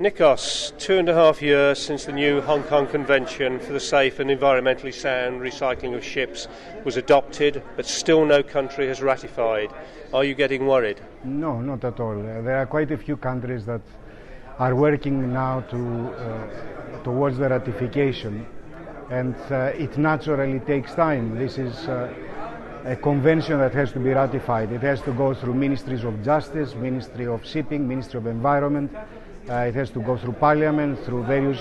Nikos, 2.5 years since the new Hong Kong Convention for the safe and environmentally sound recycling of ships was adopted, but still no country has ratified. Are you getting worried? No, not at all. There are quite a few countries that are working now towards the ratification, and it naturally takes time. This is a convention that has to be ratified. It has to go through Ministries of Justice, Ministry of Shipping, Ministry of Environment. It has to go through Parliament, through various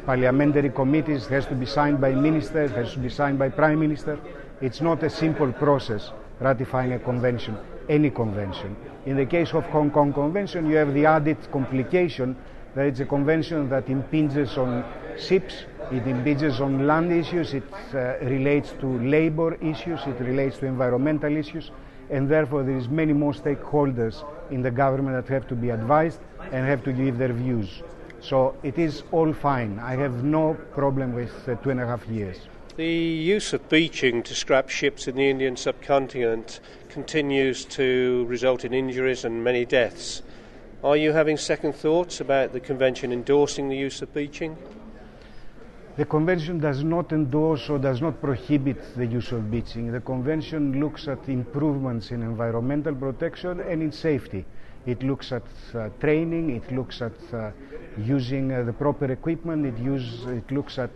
parliamentary committees. It has to be signed by ministers, it has to be signed by Prime Minister. It's not a simple process ratifying a convention, any convention. In the case of Hong Kong Convention, you have the added complication that it's a convention that impinges on ships, it impinges on land issues, it relates to labor issues, it relates to environmental issues, and therefore there is many more stakeholders in the government that have to be advised and have to give their views. So it is all fine. I have no problem with 2.5 years. The use of beaching to scrap ships in the Indian subcontinent continues to result in injuries and many deaths. Are you having second thoughts about the convention endorsing the use of beaching? The convention does not endorse or does not prohibit the use of beaching. The convention looks at improvements in environmental protection and in safety. It looks at training, it looks at using the proper equipment, it looks at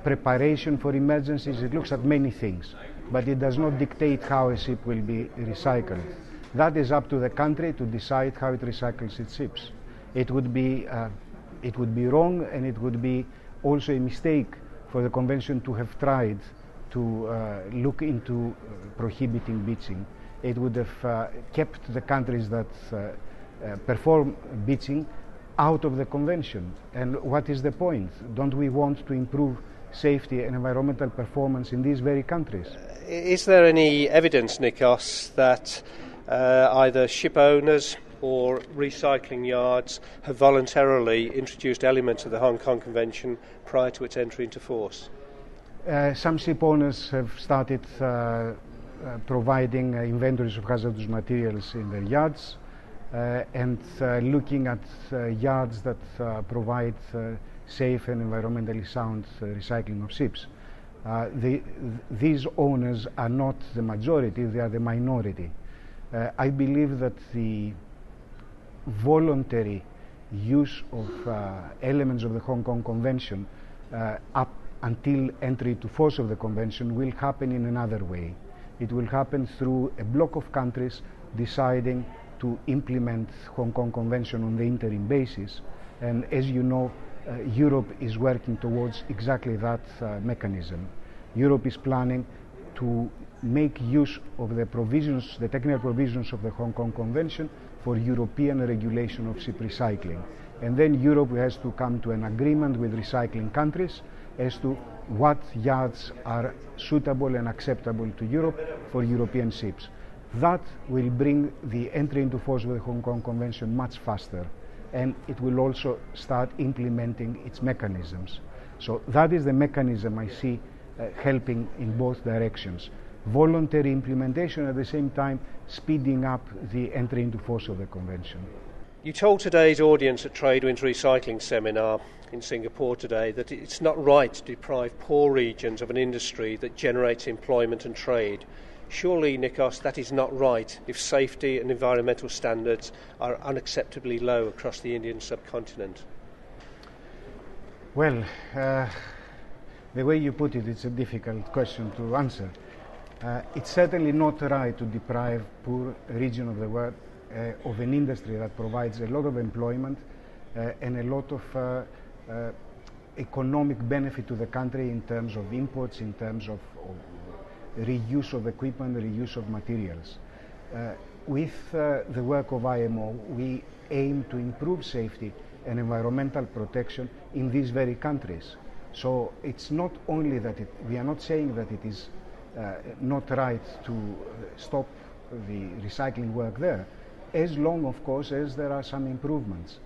preparation for emergencies, it looks at many things. But it does not dictate how a ship will be recycled. That is up to the country to decide how it recycles its ships. It would be wrong, and it would be also a mistake for the convention to have tried to look into prohibiting beaching. It would have kept the countries that perform beaching out of the convention. And what is the point? Don't we want to improve safety and environmental performance in these very countries? Is there any evidence, Nikos, that either ship owners or recycling yards have voluntarily introduced elements of the Hong Kong Convention prior to its entry into force? Some ship owners have started providing inventories of hazardous materials in their yards and looking at yards that provide safe and environmentally sound recycling of ships. These owners are not the majority, they are the minority. I believe that the voluntary use of elements of the Hong Kong Convention up until entry into force of the Convention will happen in another way. It will happen through a block of countries deciding to implement Hong Kong Convention on the interim basis, and as you know, Europe is working towards exactly that mechanism. Europe is planning to make use of the provisions, the technical provisions of the Hong Kong Convention for European regulation of ship recycling. And then Europe has to come to an agreement with recycling countries as to what yards are suitable and acceptable to Europe for European ships. That will bring the entry into force of the Hong Kong Convention much faster, and it will also start implementing its mechanisms. So that is the mechanism I see helping in both directions. Voluntary implementation, at the same time speeding up the entry into force of the Convention. You told today's audience at Tradewinds Recycling Seminar in Singapore today that it's not right to deprive poor regions of an industry that generates employment and trade. Surely, Nikos, that is not right if safety and environmental standards are unacceptably low across the Indian subcontinent. Well, the way you put it, it's a difficult question to answer. It's certainly not right to deprive poor region of the world of an industry that provides a lot of employment and a lot of economic benefit to the country in terms of imports, in terms of reuse of equipment, reuse of materials. With the work of IMO, we aim to improve safety and environmental protection in these very countries. So it's not only that we are not saying that it is not right to stop the recycling work there, as long, of course, as there are some improvements.